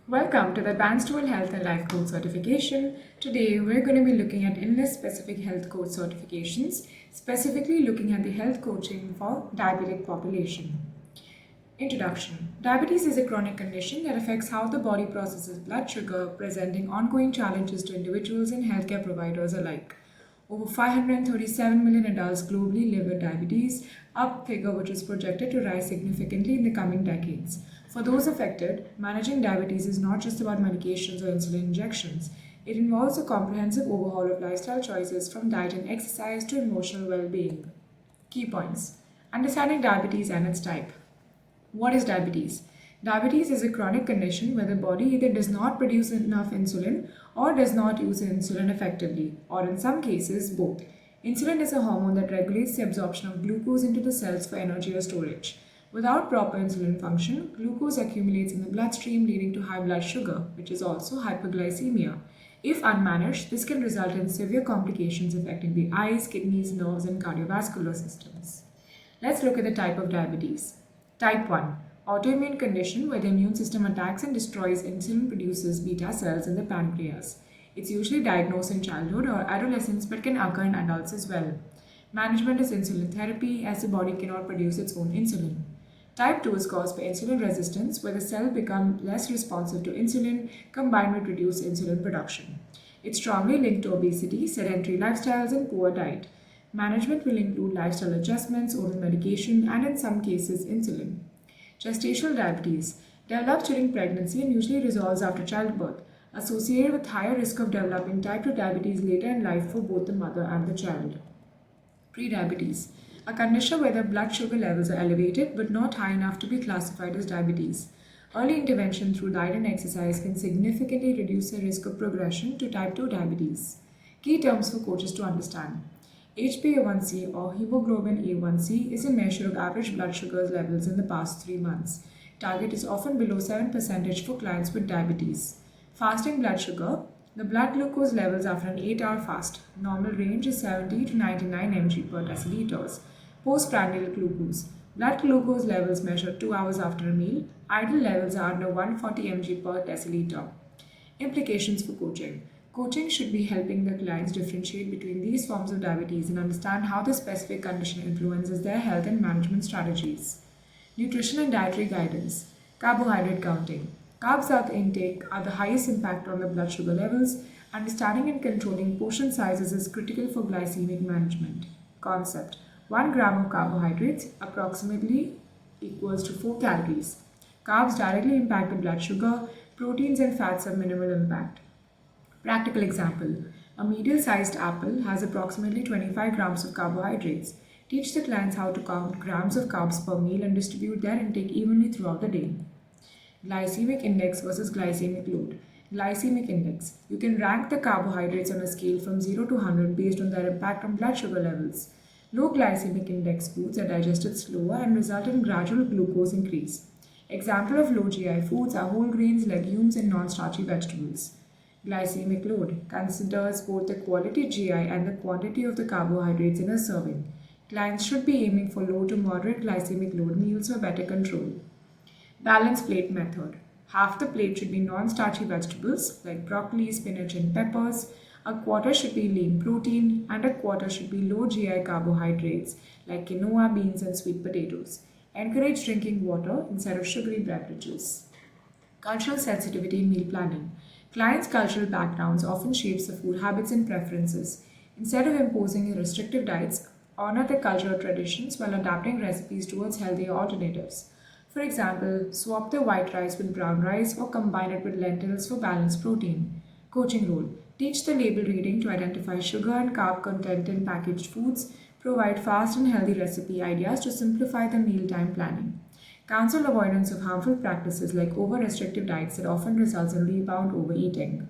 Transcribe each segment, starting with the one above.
Welcome to the Advanced Dual Health and Life Coach Certification. Today we're going to be looking at illness-specific health coach certifications, specifically looking at the health coaching for diabetic population. Introduction. Diabetes is a chronic condition that affects how the body processes blood sugar, presenting ongoing challenges to individuals and healthcare providers alike. Over 537 million adults globally live with diabetes, a figure which is projected to rise significantly in the coming decades. For those affected, managing diabetes is not just about medications or insulin injections. It involves a comprehensive overhaul of lifestyle choices from diet and exercise to emotional well-being. Key points. Understanding diabetes and its type. What is diabetes? Diabetes is a chronic condition where the body either does not produce enough insulin or does not use insulin effectively, or in some cases, both. Insulin is a hormone that regulates the absorption of glucose into the cells for energy or storage. Without proper insulin function, glucose accumulates in the bloodstream, leading to high blood sugar, which is also hyperglycemia. If unmanaged, this can result in severe complications affecting the eyes, kidneys, nerves, and cardiovascular systems. Let's look at the type of diabetes. Type 1. Autoimmune condition where the immune system attacks and destroys insulin produces beta cells in the pancreas. It's usually diagnosed in childhood or adolescence but can occur in adults as well. Management is insulin therapy as the body cannot produce its own insulin. Type 2 is caused by insulin resistance where the cell becomes less responsive to insulin combined with reduced insulin production. It's strongly linked to obesity, sedentary lifestyles, and poor diet. Management will include lifestyle adjustments, oral medication, and in some cases, insulin. Gestational diabetes develops during pregnancy and usually resolves after childbirth, associated with higher risk of developing type 2 diabetes later in life for both the mother and the child. Prediabetes, a condition where the blood sugar levels are elevated but not high enough to be classified as diabetes. Early intervention through diet and exercise can significantly reduce the risk of progression to type 2 diabetes. Key terms for coaches to understand. HbA1c or hemoglobin A1c is a measure of average blood sugar levels in the past 3 months. Target is often below 7% for clients with diabetes. Fasting blood sugar. The blood glucose levels after an 8-hour fast. Normal range is 70 to 99 mg per deciliters. Postprandial glucose. Blood glucose levels measured 2 hours after a meal. Ideal levels are under 140 mg per deciliter. Implications for coaching. Coaching should be helping the clients differentiate between these forms of diabetes and understand how the specific condition influences their health and management strategies. Nutrition and dietary guidance. Carbohydrate counting. Carbs intake are the highest impact on the blood sugar levels. Understanding and controlling portion sizes is critical for glycemic management. Concept. 1 gram of carbohydrates approximately equals to 4 calories. Carbs directly impact the blood sugar. Proteins and fats have minimal impact. Practical example. A medium-sized apple has approximately 25 grams of carbohydrates. Teach the clients how to count grams of carbs per meal and distribute their intake evenly throughout the day. Glycemic index versus glycemic load. Glycemic index. You can rank the carbohydrates on a scale from 0 to 100 based on their impact on blood sugar levels. Low glycemic index foods are digested slower and result in gradual glucose increase. Example of low GI foods are whole grains, legumes, and non-starchy vegetables. Glycemic load considers both the quality GI and the quantity of the carbohydrates in a serving. Clients should be aiming for low to moderate glycemic load meals for better control. Balanced plate method. Half the plate should be non-starchy vegetables like broccoli, spinach, and peppers. A quarter should be lean protein, and a quarter should be low GI carbohydrates like quinoa, beans, and sweet potatoes. Encourage drinking water instead of sugary beverages. Cultural sensitivity in meal planning. Clients' cultural backgrounds often shapes the food habits and preferences. Instead of imposing restrictive diets, honor the cultural traditions while adapting recipes towards healthier alternatives. For example, swap the white rice with brown rice or combine it with lentils for balanced protein. Coaching role. Teach the label reading to identify sugar and carb content in packaged foods. Provide fast and healthy recipe ideas to simplify the mealtime planning. Counsel avoidance of harmful practices like over-restrictive diets that often results in rebound overeating.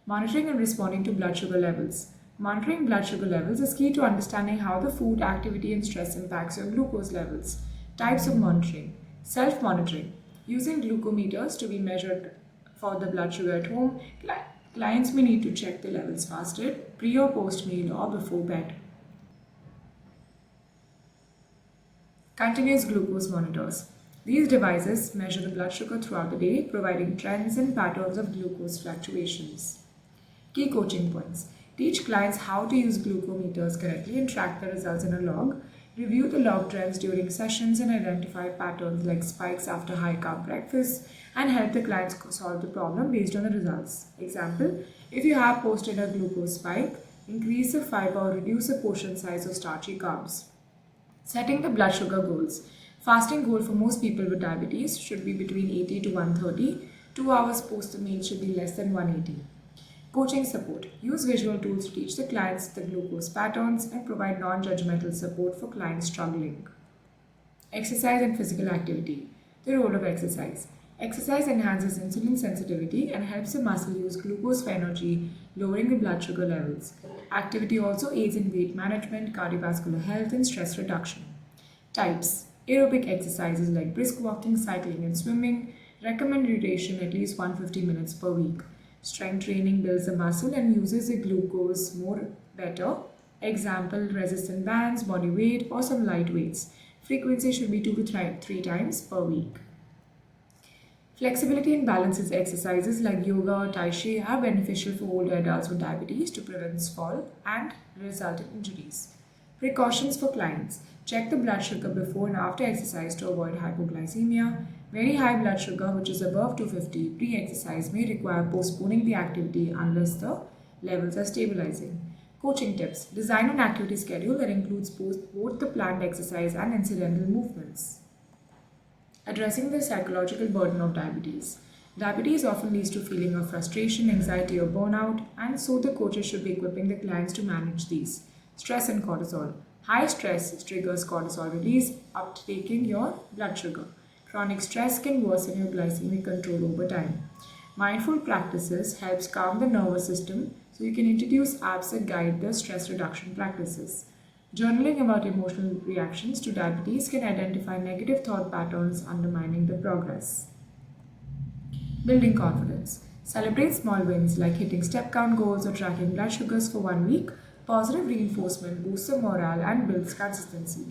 Monitoring and responding to blood sugar levels. Monitoring blood sugar levels is key to understanding how the food, activity, and stress impacts your glucose levels. Types of monitoring. Self-monitoring. Using glucometers to be measured for the blood sugar at home, clients may need to check the levels fasted, pre or post meal, or before bed. Continuous glucose monitors. These devices measure the blood sugar throughout the day, providing trends and patterns of glucose fluctuations. Key coaching points. Teach clients how to use glucometers correctly and track the results in a log. Review the log trends during sessions and identify patterns like spikes after high-carb breakfast and help the clients solve the problem based on the results. Example, if you have posted a glucose spike, increase the fiber or reduce the portion size of starchy carbs. Setting the blood sugar goals. Fasting goal for most people with diabetes should be between 80 to 130. 2 hours post the meal should be less than 180. Coaching support. Use visual tools to teach the clients the glucose patterns and provide non-judgmental support for clients struggling. Exercise and physical activity. The role of exercise. Exercise enhances insulin sensitivity and helps the muscle use glucose for energy, lowering the blood sugar levels. Activity also aids in weight management, cardiovascular health, and stress reduction. Types. Aerobic exercises like brisk walking, cycling, and swimming. Recommend duration at least 150 minutes per week. Strength training builds the muscle and uses the glucose more better. Example, resistant bands, body weight, or some light weights. Frequency should be 2 to 3 times per week. Flexibility and balances exercises like yoga or tai chi are beneficial for older adults with diabetes to prevent fall and resultant injuries. Precautions for clients. Check the blood sugar before and after exercise to avoid hypoglycemia. Very high blood sugar, which is above 250 pre-exercise, may require postponing the activity unless the levels are stabilizing. Coaching tips. Design an activity schedule that includes both the planned exercise and incidental movements. Addressing the psychological burden of diabetes. Diabetes often leads to feeling of frustration, anxiety, or burnout, and so the coaches should be equipping the clients to manage these. Stress and cortisol. High stress triggers cortisol release, uptaking your blood sugar. Chronic stress can worsen your glycemic control over time. Mindful practices helps calm the nervous system, so you can introduce apps that guide the stress reduction practices. Journaling about emotional reactions to diabetes can identify negative thought patterns undermining the progress. Building confidence. Celebrate small wins like hitting step count goals or tracking blood sugars for 1 week. Positive reinforcement boosts the morale and builds consistency.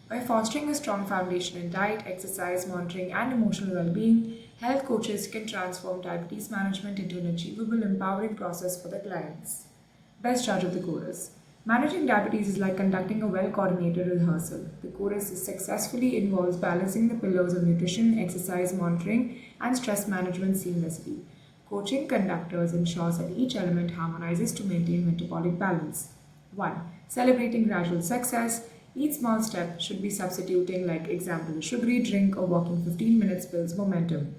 By fostering a strong foundation in diet, exercise, monitoring, and emotional well-being, health coaches can transform diabetes management into an achievable, empowering process for the clients. Best judge of the chorus. Managing diabetes is like conducting a well-coordinated rehearsal. The chorus successfully involves balancing the pillars of nutrition, exercise, monitoring, and stress management seamlessly. Coaching conductors ensures that each element harmonizes to maintain metabolic balance. 1. Celebrating gradual success. Each small step should be substituting, like example, a sugary drink or walking 15 minutes builds momentum.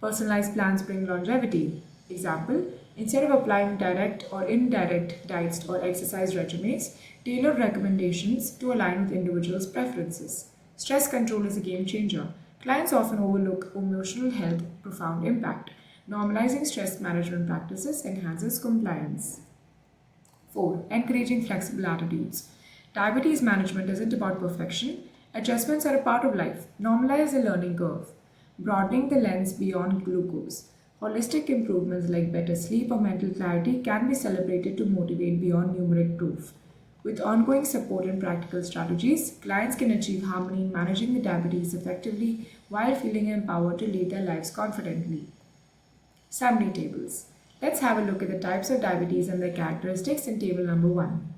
Personalized plans bring longevity. Example, instead of applying direct or indirect diets or exercise regimens, tailor recommendations to align with individuals' preferences. Stress control is a game changer. Clients often overlook emotional health profound impact. Normalizing stress management practices enhances compliance. 4. Encouraging flexible attitudes. Diabetes management isn't about perfection. Adjustments are a part of life. Normalize the learning curve. Broadening the lens beyond glucose. Holistic improvements like better sleep or mental clarity can be celebrated to motivate beyond numeric proof. With ongoing support and practical strategies, clients can achieve harmony in managing the diabetes effectively while feeling empowered to lead their lives confidently. Summary tables. Let's have a look at the types of diabetes and their characteristics in table number 1.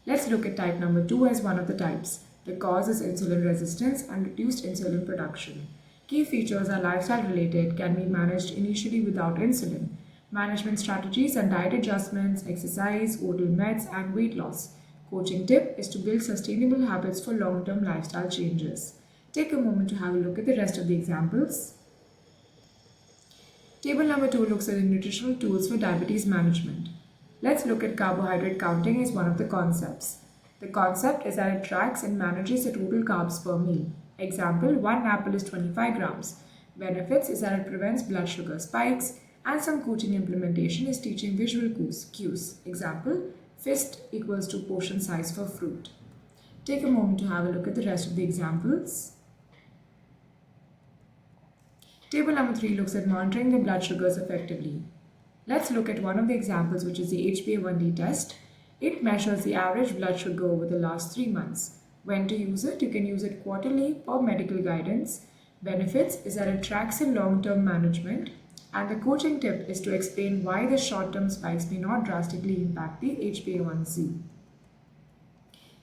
Let's look at type number 2 as one of the types. The cause is insulin resistance and reduced insulin production. Key features are lifestyle related, can be managed initially without insulin. Management strategies and diet adjustments, exercise, oral meds, and weight loss. Coaching tip is to build sustainable habits for long-term lifestyle changes. Take a moment to have a look at the rest of the examples. Table number 2 looks at the nutritional tools for diabetes management. Let's look at carbohydrate counting as one of the concepts. The concept is that it tracks and manages the total carbs per meal. Example, 1 apple is 25 grams. Benefits is that it prevents blood sugar spikes, and some coaching implementation is teaching visual cues. Example, fist equals to portion size for fruit. Take a moment to have a look at the rest of the examples. Table number 3 looks at monitoring the blood sugars effectively. Let's look at one of the examples, which is the HbA1c test. It measures the average blood sugar over the last 3 months. When to use it? You can use it quarterly per medical guidance. Benefits is that it tracks in long-term management, and the coaching tip is to explain why the short-term spikes may not drastically impact the HbA1c.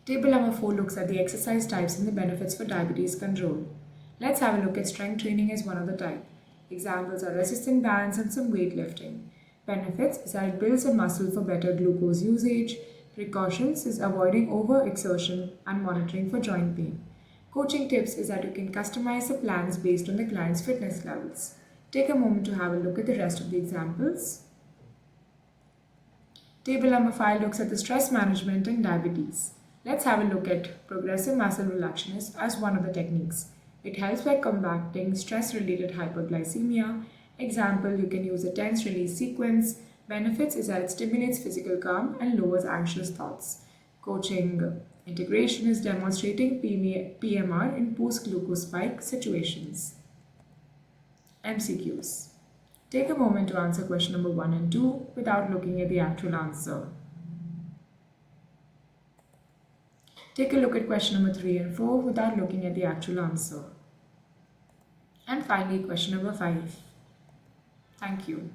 Table number 4 looks at the exercise types and the benefits for diabetes control. Let's have a look at strength training as one of the type. Examples are resistant bands and some weightlifting. Benefits is that it builds a muscle for better glucose usage. Precautions is avoiding overexertion and monitoring for joint pain. Coaching tips is that you can customize the plans based on the client's fitness levels. Take a moment to have a look at the rest of the examples. Table number 5 looks at the stress management in diabetes. Let's have a look at progressive muscle relaxation as one of the techniques. It helps by combating stress-related hyperglycemia. Example, you can use a tense release sequence. Benefits is that it stimulates physical calm and lowers anxious thoughts. Coaching integration is demonstrating PMR in post-glucose spike situations. MCQs. Take a moment to answer question number 1 and 2 without looking at the actual answer. Take a look at question number 3 and 4 without looking at the actual answer. And finally, question number 5. Thank you.